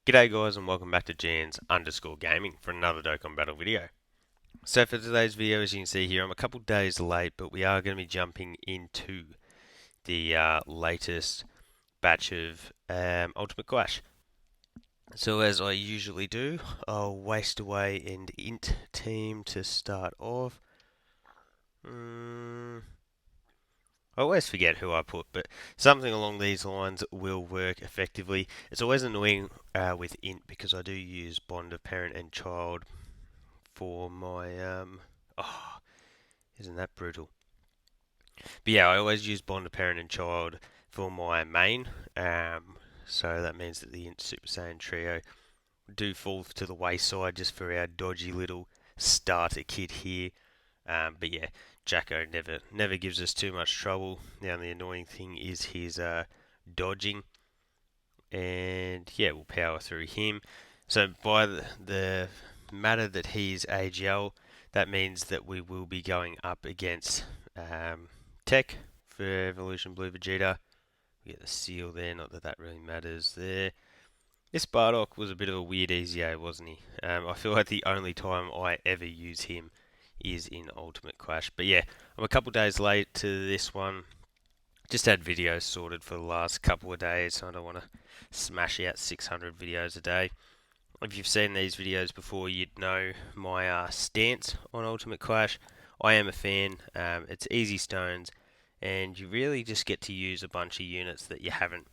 G'day guys and welcome back to Jans_gaming for another Dokkan Battle video. So for today's video, as you can see here, I'm a couple days late, but we are going to be jumping into the latest batch of Ultimate Clash. So as I usually do, I'll waste away an int team to start off. I always forget who I put, but something along these lines will work effectively. It's always annoying with int because I do use bond of parent and child for my oh, isn't that brutal? But yeah, I always use bond of parent and child for my main. So that means that the int Super Saiyan trio do fall to the wayside just for our dodgy little starter kit here. But yeah, Jacko never gives us too much trouble. The only annoying thing is his dodging, and yeah, we'll power through him. So by the matter that he's AGL, that means that we will be going up against Tech for Evolution Blue Vegeta. We get the seal there, not that that really matters there. This Bardock was a bit of a weird EZA, wasn't he? I feel like the only time I ever use him is in Ultimate Clash. But yeah, I'm a couple days late to this one. Just had videos sorted for the last couple of days, so I don't want to smash out 600 videos a day. If you've seen these videos before, you'd know my stance on Ultimate Clash. I am a fan. It's easy stones, and you really just get to use a bunch of units that you haven't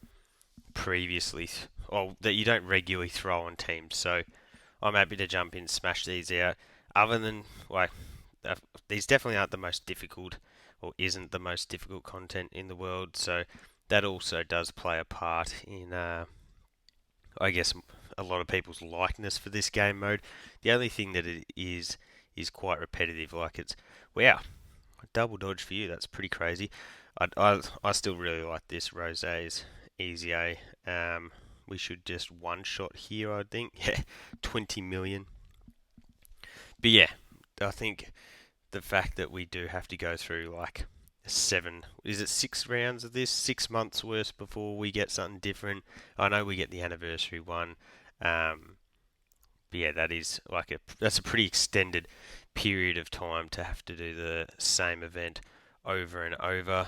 previously, or that you don't regularly throw on teams. So I'm happy to jump in and smash these out. Other than, like, these definitely aren't the most difficult, or isn't the most difficult content in the world. So that also does play a part in, I guess, a lot of people's likeness for this game mode. The only thing that it is quite repetitive. Like it's, wow, double dodge for you. That's pretty crazy. I still really like this Rose's easy A. We should just one shot here, I think. Yeah, 20 million. But yeah, I think the fact that we do have to go through like is it 6 rounds of this, 6 months worth before we get something different. I know we get the anniversary one, um, but yeah, that's a pretty extended period of time to have to do the same event over and over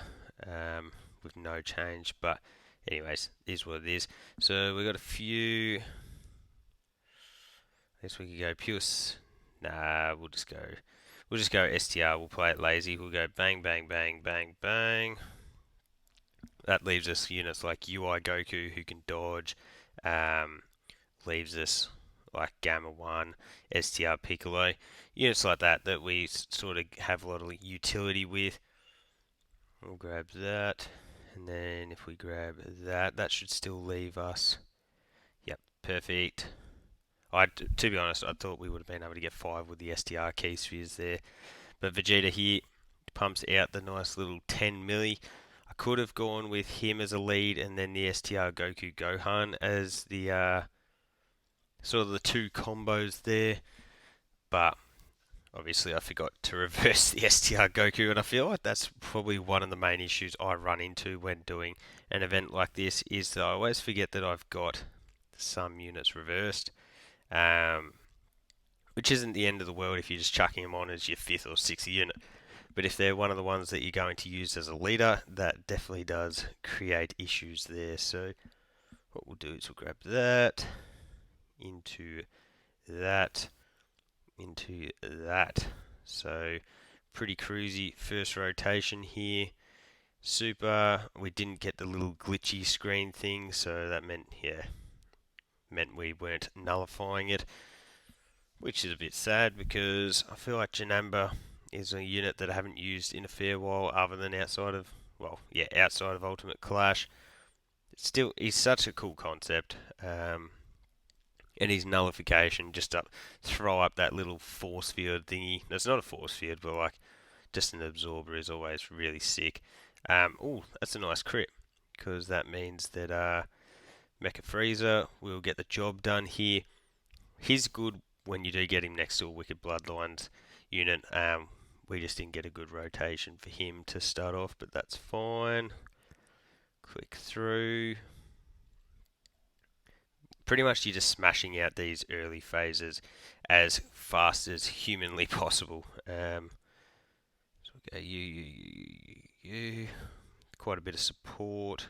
with no change. But anyways, is what it is. So we got a few. I guess we could go pure. Nah, We'll just go STR. We'll play it lazy. We'll go bang, bang, bang, bang, bang. That leaves us units like UI Goku who can dodge. Um, Leaves us like Gamma 1, STR Piccolo. Units like that that we sort of have a lot of utility with. We'll grab that. And then if we grab that, that should still leave us. Yep, perfect. To be honest, I thought we would have been able to get 5 with the STR key spheres there. But Vegeta here pumps out the nice little 10 milli. I could have gone with him as a lead and then the STR Goku Gohan as the sort of the two combos there. But obviously I forgot to reverse the STR Goku, and I feel like that's probably one of the main issues I run into when doing an event like this is that I always forget that I've got some units reversed. Which isn't the end of the world if you're just chucking them on as your 5th or 6th unit. But if they're one of the ones that you're going to use as a leader, that definitely does create issues there. So what we'll do is we'll grab that, into that, into that. So pretty cruisy first rotation here. Super, we didn't get the little glitchy screen thing, so that meant we weren't nullifying it, which is a bit sad because I feel like Janamba is a unit that I haven't used in a fair while, other than outside of Ultimate Clash. Still, he's such a cool concept, and his nullification just throw up that little force field thingy. It's not a force field, but like just an absorber is always really sick. Oh, that's a nice crit because that means that Mecha Freezer will get the job done here. He's good when you do get him next to a Wicked Bloodlines unit. We just didn't get a good rotation for him to start off, but that's fine. Click through. pretty much you're just smashing out these early phases as fast as humanly possible. So we go you. Quite a bit of support.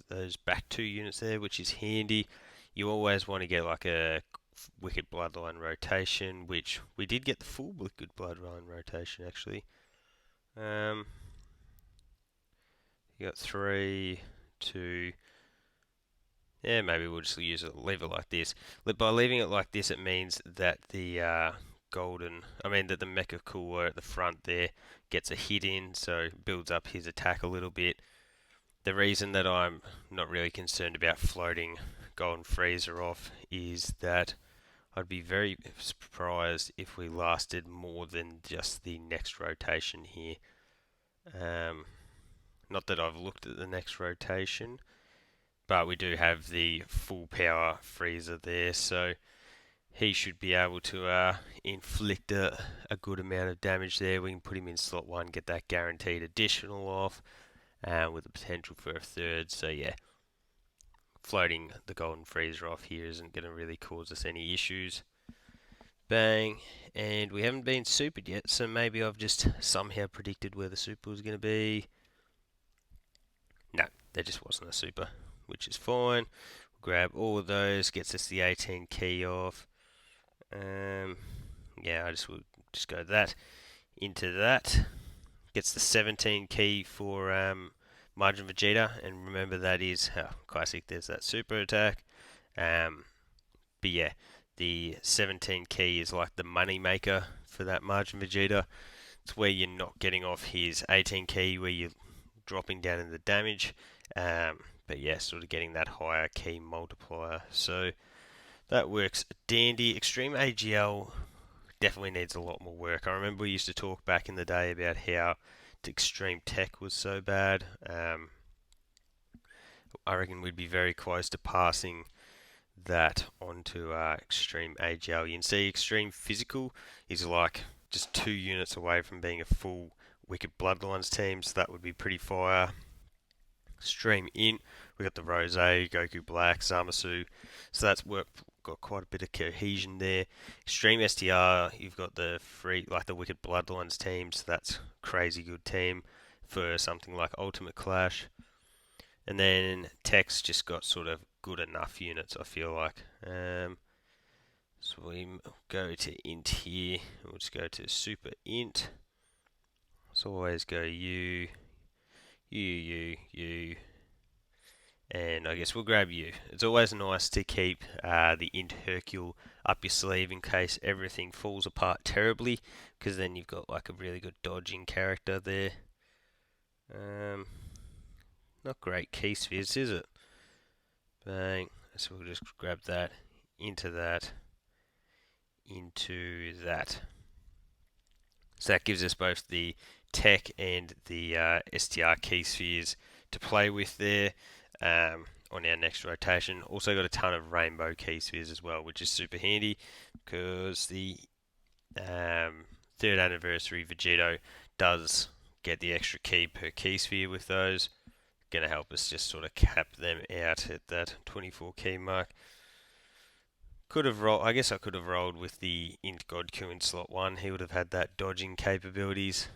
Those back two units there, which is handy. You always want to get like a Wicked Bloodline rotation, which we did get the full Wicked Bloodline rotation actually. You got 3, 2. Yeah, maybe we'll just leave it like this. By leaving it like this, it means that the that the Mecha Cooler at the front there gets a hit in, so builds up his attack a little bit. The reason that I'm not really concerned about floating Golden Freezer off is that I'd be very surprised if we lasted more than just the next rotation here. Not that I've looked at the next rotation, but we do have the full power freezer there, so he should be able to inflict a good amount of damage there. We can put him in slot 1, get that guaranteed additional off, with the potential for a third. So yeah, floating the Golden Freezer off here isn't going to really cause us any issues. Bang, and we haven't been supered yet, so maybe I've just somehow predicted where the super was going to be. No, there just wasn't a super, which is fine. We'll grab all of those, gets us the 18 key off. Yeah, will just go that into that. Gets the 17 key for Margin Vegeta, and remember that is classic. There's that super attack. But yeah, the 17 key is like the money maker for that Margin Vegeta. It's where you're not getting off his 18 key, where you're dropping down in the damage. But yeah, sort of getting that higher key multiplier. So that works dandy. Extreme AGL definitely needs a lot more work. I remember we used to talk back in the day about how Extreme Tech was so bad. I reckon we'd be very close to passing that onto Extreme AGL. You can see Extreme Physical is like just 2 units away from being a full Wicked Bloodlines team, so that would be pretty fire. Extreme Int, we got the Rose, Goku Black, Zamasu, so that's got quite a bit of cohesion there. Extreme STR, you've got the Wicked Bloodlines team, so that's crazy good team for something like Ultimate Clash. And then Tech's just got sort of good enough units, I feel like. So we go to Int here, we'll just go to Super Int. So always go you, and I guess we'll grab you. It's always nice to keep the Int Hercule up your sleeve in case everything falls apart terribly, because then you've got like a really good dodging character there. Not great key spheres, is it? Bang. So we'll just grab that, into that, into that. So that gives us both the Tech and the STR key spheres to play with there on our next rotation. Also got a ton of rainbow key spheres as well, which is super handy because the 3rd anniversary Vegito does get the extra key per key sphere with those. Going to help us just sort of cap them out at that 24 key mark. I guess I could have rolled with the Int Godku in slot 1. He would have had that dodging capabilities.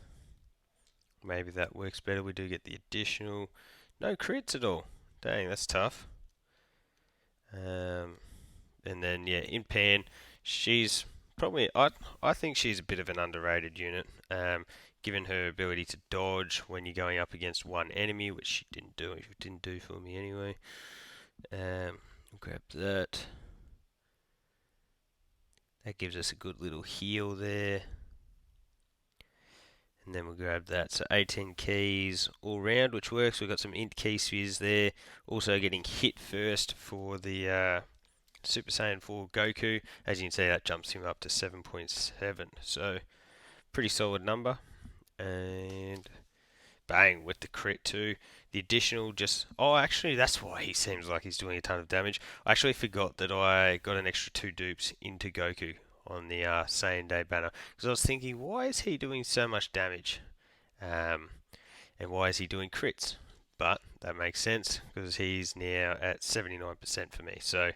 Maybe that works better. We do get the additional. No crits at all. Dang, that's tough. And then yeah, in Pan, she's probably I think she's a bit of an underrated unit. Given her ability to dodge when you're going up against one enemy, which she didn't do. It didn't do for me anyway. Grab that. That gives us a good little heal there. And then we'll grab that. So 18 keys all round, which works. We've got some Int key spheres there. Also getting hit first for the Super Saiyan 4 Goku. As you can see, that jumps him up to 7.7. So pretty solid number. And bang, with the crit too. The additional actually that's why he seems like he's doing a ton of damage. I actually forgot that I got an extra 2 dupes into Goku on the Saiyan Day banner, because I was thinking, why is he doing so much damage? And why is he doing crits? But that makes sense, because he's now at 79% for me. So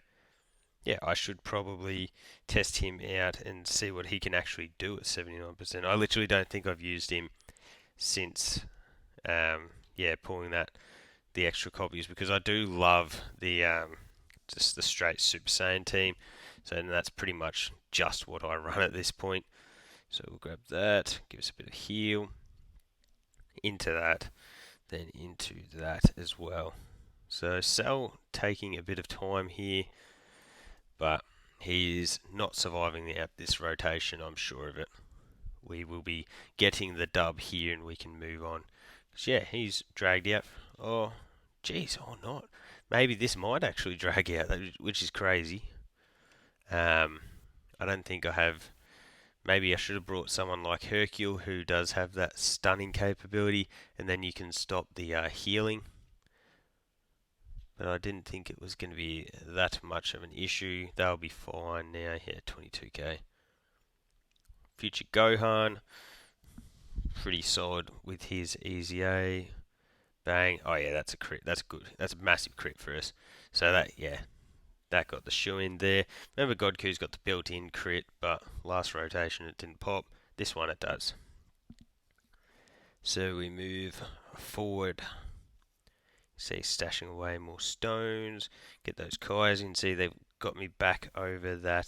yeah, I should probably test him out and see what he can actually do at 79%. I literally don't think I've used him since, yeah, pulling the extra copies because I do love the just the straight Super Saiyan team. So that's pretty much just what I run at this point. So we'll grab that, give us a bit of heal into that, then into that as well. So Cell taking a bit of time here, but he's not surviving this rotation, I'm sure of it. We will be getting the dub here and we can move on. Yeah, he's dragged out. Oh, geez, or not. Maybe this might actually drag out, which is crazy. I don't think I have. Maybe I should have brought someone like Hercule who does have that stunning capability, and then you can stop the healing. But I didn't think it was going to be that much of an issue. They'll be fine now. Yeah, 22k. Future Gohan, pretty solid with his Easy A. Bang. Oh yeah, that's a crit. That's good. That's a massive crit for us. So that got the shoe in there. Remember, Godku's got the built-in crit, but last rotation it didn't pop. This one it does. So we move forward. See, stashing away more stones. Get those Kais in. See, they've got me back over that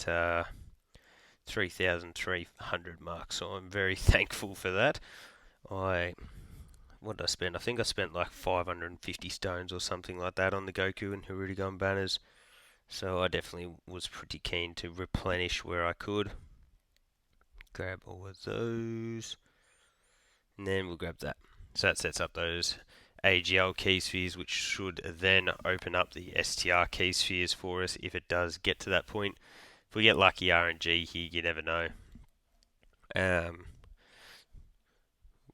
3,300 mark. So I'm very thankful for that. What did I spend? I think I spent like 550 stones or something like that on the Goku and Hirudegan banners. So I definitely was pretty keen to replenish where I could. Grab all of those. And then we'll grab that. So that sets up those AGL key spheres, which should then open up the STR key spheres for us if it does get to that point. If we get lucky RNG here, you never know.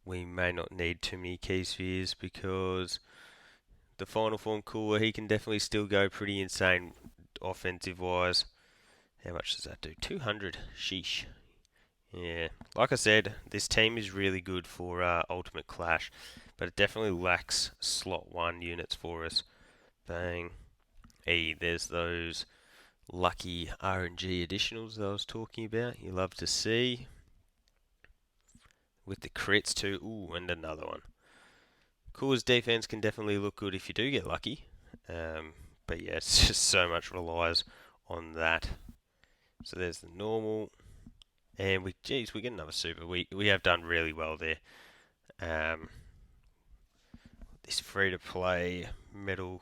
We may not need too many key spheres because the final form cooler, he can definitely still go pretty insane offensive wise. How much does that do? 200. Sheesh. Yeah. Like I said, this team is really good for Ultimate Clash, but it definitely lacks slot 1 units for us. Bang. Hey, there's those lucky RNG additionals that I was talking about. You love to see. With the crits too. Ooh, and another one. Cooler's defense can definitely look good if you do get lucky. But yeah, it's just so much relies on that. So there's the normal. And we get another super. We have done really well there. This free-to-play metal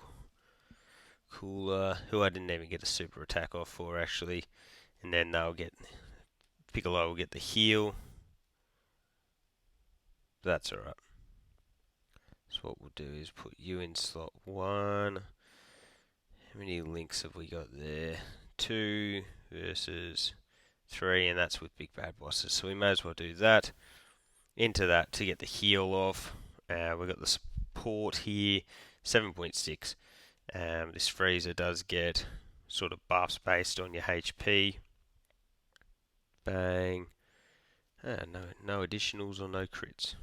cooler, who I didn't even get a super attack off for actually. And then Piccolo will get the heal. That's alright. So what we'll do is put you in slot 1. How many links have we got there? 2 versus 3, and that's with big bad bosses. So we may as well do that. Into that to get the heal off. We've got the support here, 7.6. This freezer does get sort of buffs based on your HP. Bang. No additionals or no crits.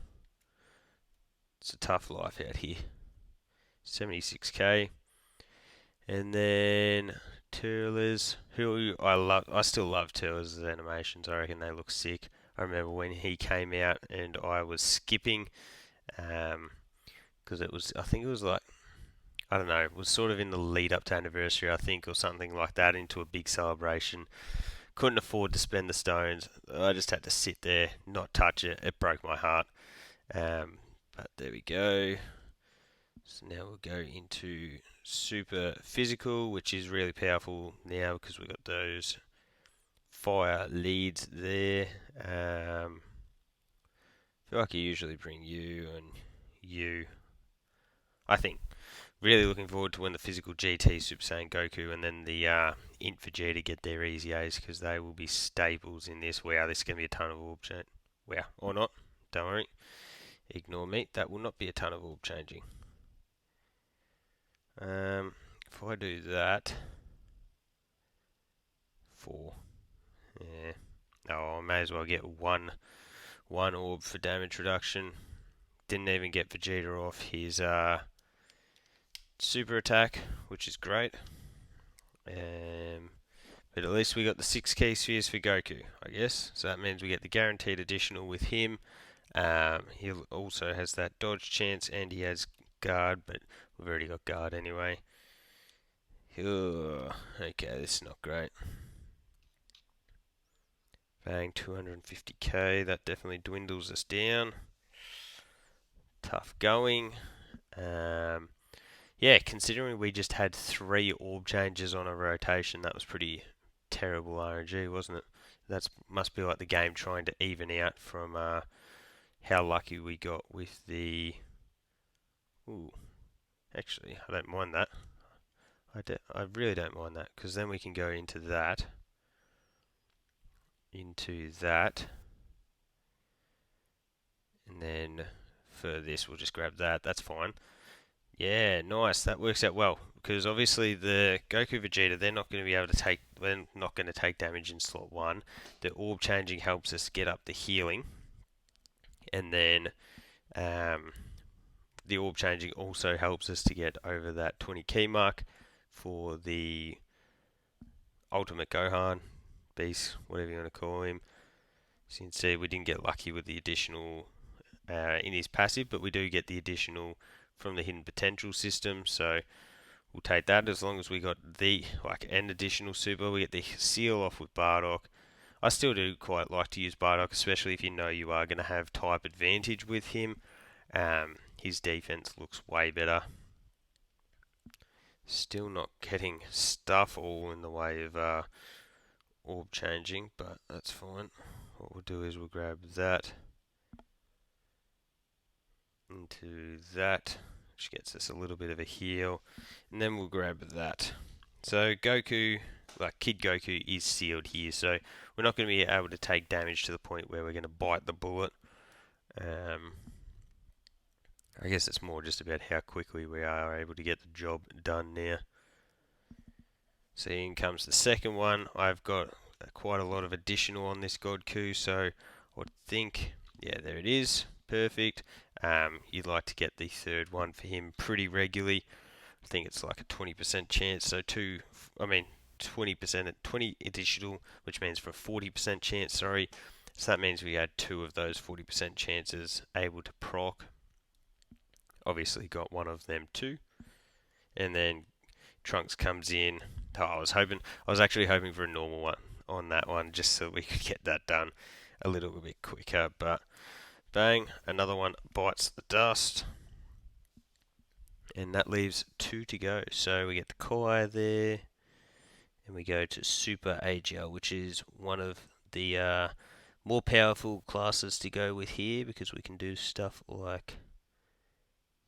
It's a tough life out here. 76k. And then Turles, who I still love Turles' animations. I reckon they look sick. I remember when he came out and I was skipping, because I think it was like, I don't know, it was sort of in the lead up to anniversary, I think, or something like that, into a big celebration. Couldn't afford to spend the stones. I just had to sit there, not touch it. It broke my heart. But there we go. So now we'll go into super physical, which is really powerful now because we've got those fire leads there. I feel like I usually bring you and you. I think really looking forward to when the physical GT Super Saiyan Goku and then the Int Vegeta get their easy A's because they will be staples in this. Wow, this is going to be a ton of orb change. Wow, or not. Don't worry. Ignore me. That will not be a ton of orb changing. If I do that, 4. Yeah. Oh, I may as well get one orb for damage reduction. Didn't even get Vegeta off his super attack, which is great. But at least we got the 6 key spheres for Goku, I guess. So that means we get the guaranteed additional with him. He also has that dodge chance and he has guard, but we've already got guard anyway. Ugh, okay, this is not great. Bang, 250k, that definitely dwindles us down. Tough going. Yeah, considering we just had 3 orb changes on a rotation, that was pretty terrible RNG, wasn't it? That must be like the game trying to even out from how lucky we got with the... Ooh, actually, I don't mind that. I really don't mind that, because then we can go into that, and then for this we'll just grab that, that's fine. Yeah, nice, that works out well, because obviously the Goku Vegeta, they're not going to be able to take, they're not going to take damage in slot 1. The orb changing helps us get up the healing, and then the orb changing also helps us to get over that 20 key mark for the Ultimate Gohan, Beast, whatever you want to call him. So you can see we didn't get lucky with the additional in his passive, but we do get the additional from the hidden potential system, so we'll take that as long as we got the an additional super. We get the seal off with Bardock. I still do quite like to use Bardock, especially if you know you are going to have type advantage with him. His defense looks way better. Still not getting stuff all in the way of orb changing, but that's fine. What we'll do is we'll grab that into that, which gets us a little bit of a heal, and then we'll grab that. So Goku, Kid Goku is sealed here, so we're not going to be able to take damage to the point where we're going to bite the bullet. I guess it's more just about how quickly we are able to get the job done now. So in comes the second one. I've got quite a lot of additional on this Godku, so I would think, yeah, there it is, perfect. You'd like to get the third one for him pretty regularly. I think it's like a 20% chance, so 20% at 20 additional, which means for a 40% chance, sorry. So that means we had 2 of those 40% chances able to proc. Obviously got one of them too. And then Trunks comes in. Oh, I was actually hoping for a normal one on that one, just so we could get that done a little bit quicker. But bang, another one bites the dust, and that leaves 2 to go. So we get the Kai there, and we go to Super AGL, which is one of the more powerful classes to go with here because we can do stuff like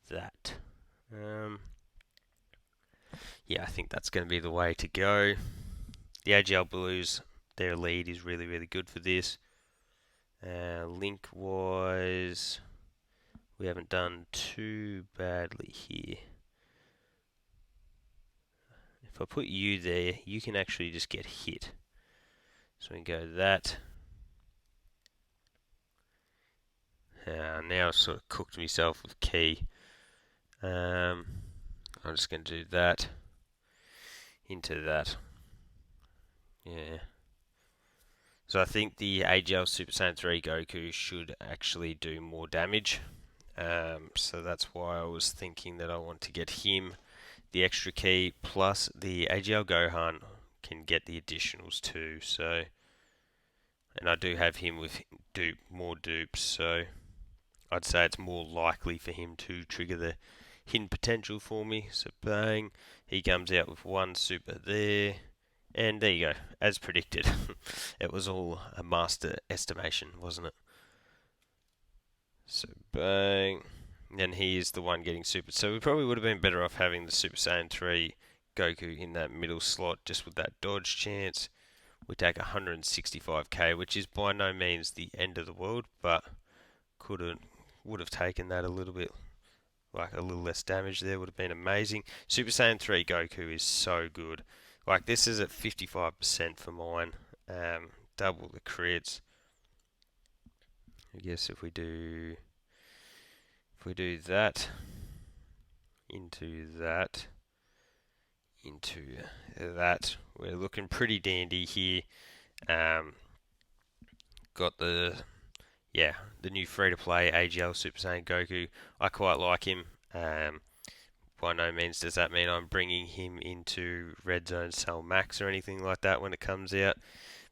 that. Yeah, I think that's going to be the way to go. The AGL Blues, their lead is really, really good for this. Link-wise, we haven't done too badly here. If I put you there, you can actually just get hit. So we can go that. Now I've sort of cooked myself with key. I'm just going to do that into that. Yeah. So I think the AGL Super Saiyan 3 Goku should actually do more damage. So that's why I was thinking that I want to get him the extra key, plus the AGL Gohan can get the additionals too. So, and I do have him with more dupes, so I'd say it's more likely for him to trigger the hidden potential for me. So bang, he comes out with 1 super there. And there you go, as predicted. It was all a master estimation, wasn't it? So bang. And he is the one getting super. So we probably would have been better off having the Super Saiyan 3 Goku in that middle slot, just with that dodge chance. We take 165k, which is by no means the end of the world, but would have taken that a little bit, like a little less damage there would have been amazing. Super Saiyan 3 Goku is so good. Like, this is at 55% for mine. Double the crits. I guess if we do that into that into that. We're looking pretty dandy here. Um, got the new free-to-play AGL Super Saiyan Goku. I quite like him. By no means does that mean I'm bringing him into Red Zone Cell Max or anything like that when it comes out.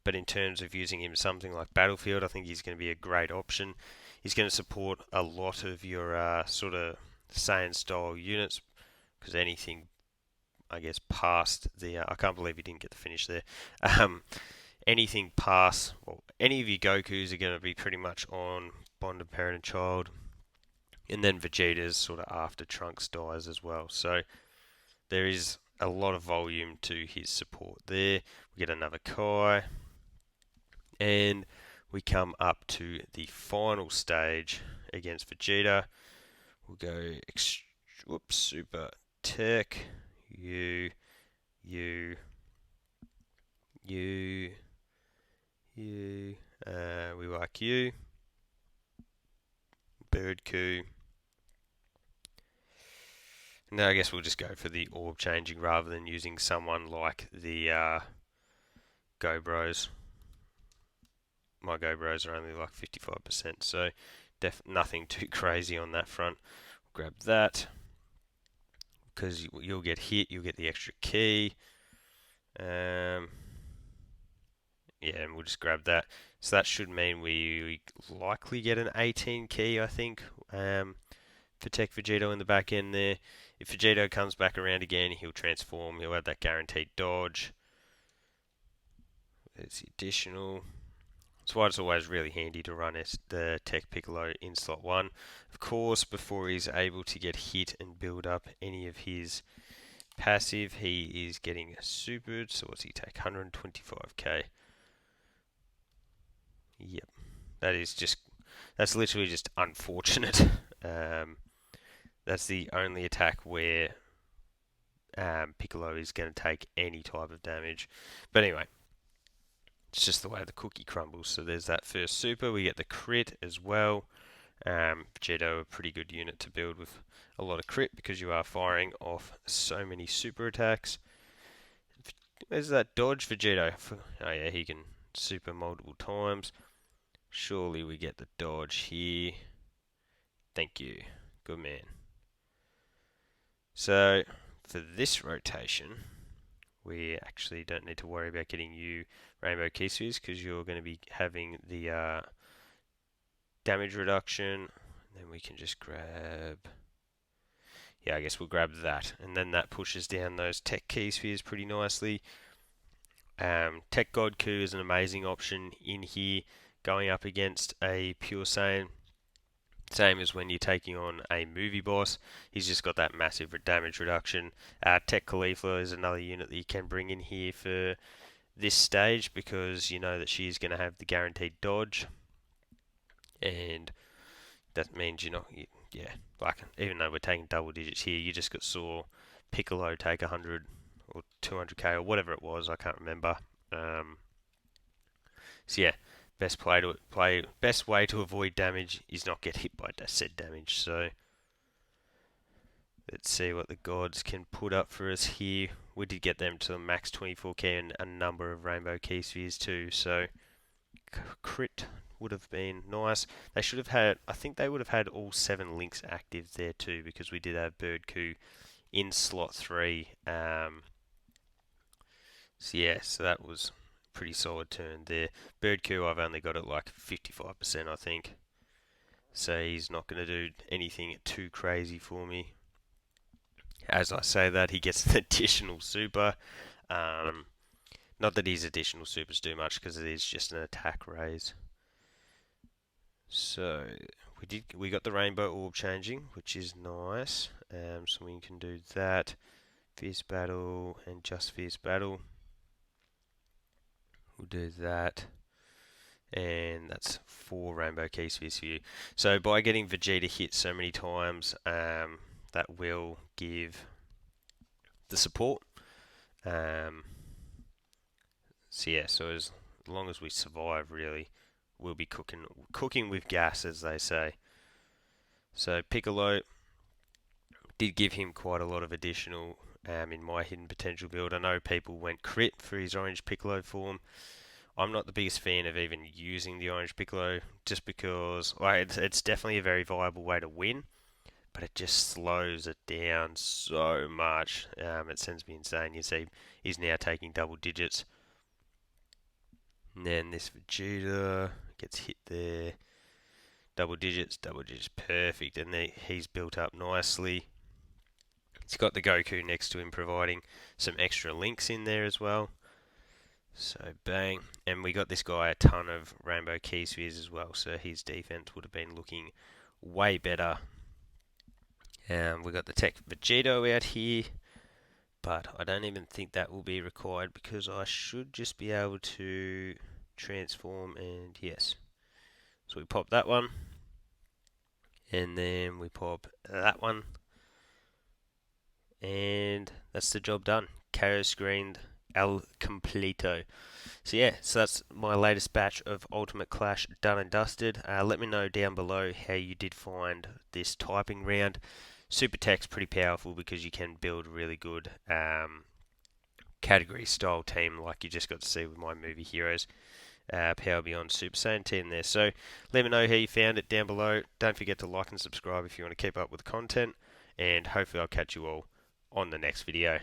But in terms of using him something like Battlefield, I think he's going to be a great option. He's going to support a lot of your sort of Saiyan style units because anything, I guess, past the I can't believe he didn't get the finish there. Um, anything past, well, any of your Gokus are going to be pretty much on Bond of Parent and Child, and then Vegeta's sort of after Trunks dies as well. So there is a lot of volume to his support there. We get another Kai, and we come up to the final stage against Vegeta. We'll go Super Tech, you, you, you, you. We like you. Bird Coup. Now I guess we'll just go for the orb changing rather than using someone like the Go Bros. My Go Bros are only like 55%, so nothing too crazy on that front. Grab that because you'll get hit, you'll get the extra key. Yeah, and we'll just grab that. So that should mean we likely get an 18 key, I think, for Tech Vegito in the back end there. If Vegito comes back around again, he'll transform. He'll have that guaranteed dodge. There's the additional. That's why it's always really handy to run the Tech Piccolo in slot 1. Of course, before he's able to get hit and build up any of his passive, he is getting supered. So what's he take? 125k. Yep. That's literally just unfortunate. That's the only attack where Piccolo is going to take any type of damage. But anyway, it's just the way the cookie crumbles. So there's that first super. We get the crit as well. Vegeta, a pretty good unit to build with a lot of crit because you are firing off so many super attacks. Where's that dodge Vegeta? Oh yeah, he can super multiple times. Surely we get the dodge here. Thank you. Good man. So, for this rotation, we actually don't need to worry about getting you Rainbow Kisses because you're going to be having the damage reduction. Then we can just grab... Yeah, I guess we'll grab that. And then that pushes down those Tech Key Spheres pretty nicely. Tech God Coup is an amazing option in here, going up against a Pure Saiyan. Same as when you're taking on a movie boss. He's just got that massive damage reduction. Tech Khalifa is another unit that you can bring in here for this stage because you know that she's going to have the guaranteed dodge. And that means you're not... Yeah, like, even though we're taking double digits here, you just saw Piccolo take 100 or 200k or whatever it was, I can't remember. So yeah, best way to avoid damage is not get hit by said damage. So let's see what the gods can put up for us here. We did get them to the max 24k and a number of rainbow key spheres too. So crit would have been nice. They should have had, I think they would have had all 7 links active there too because we did have Bird Coup in slot 3. So yeah, so that was a pretty solid turn there. Bird Coup, I've only got it like 55%, I think. So he's not going to do anything too crazy for me. As I say that, he gets an additional super. Not that his additional supers do much because it is just an attack raise. So we got the rainbow orb changing, which is nice. So we can do that. Fierce battle and just fierce battle. We'll do that. And that's 4 rainbow key spheres for you. So by getting Vegeta hit so many times, that will give the support. So yeah, so as long as we survive, really, we'll be cooking with gas, as they say. So Piccolo did give him quite a lot of additional in my hidden potential build. I know people went crit for his orange Piccolo form. I'm not the biggest fan of even using the orange Piccolo just because it's definitely a very viable way to win, but it just slows it down so much. It sends me insane. You see, he's now taking double digits. And then this Vegeta gets hit there. Double digits, perfect. And he's built up nicely. He's got the Goku next to him, providing some extra links in there as well. So bang. And we got this guy a ton of rainbow key spheres as well, so his defense would have been looking way better. We got the Tech Vegito out here, but I don't even think that will be required because I should just be able to transform, and yes. So we pop that one, and then we pop that one, and that's the job done. Carrier screened El Completo. So yeah, so that's my latest batch of Ultimate Clash done and dusted. Let me know down below how you did find this typing round. Super Tech's pretty powerful because you can build really good category style team like you just got to see with my movie heroes. Power Beyond Super Saiyan team there. So let me know how you found it down below. Don't forget to like and subscribe if you want to keep up with the content, and hopefully I'll catch you all on the next video.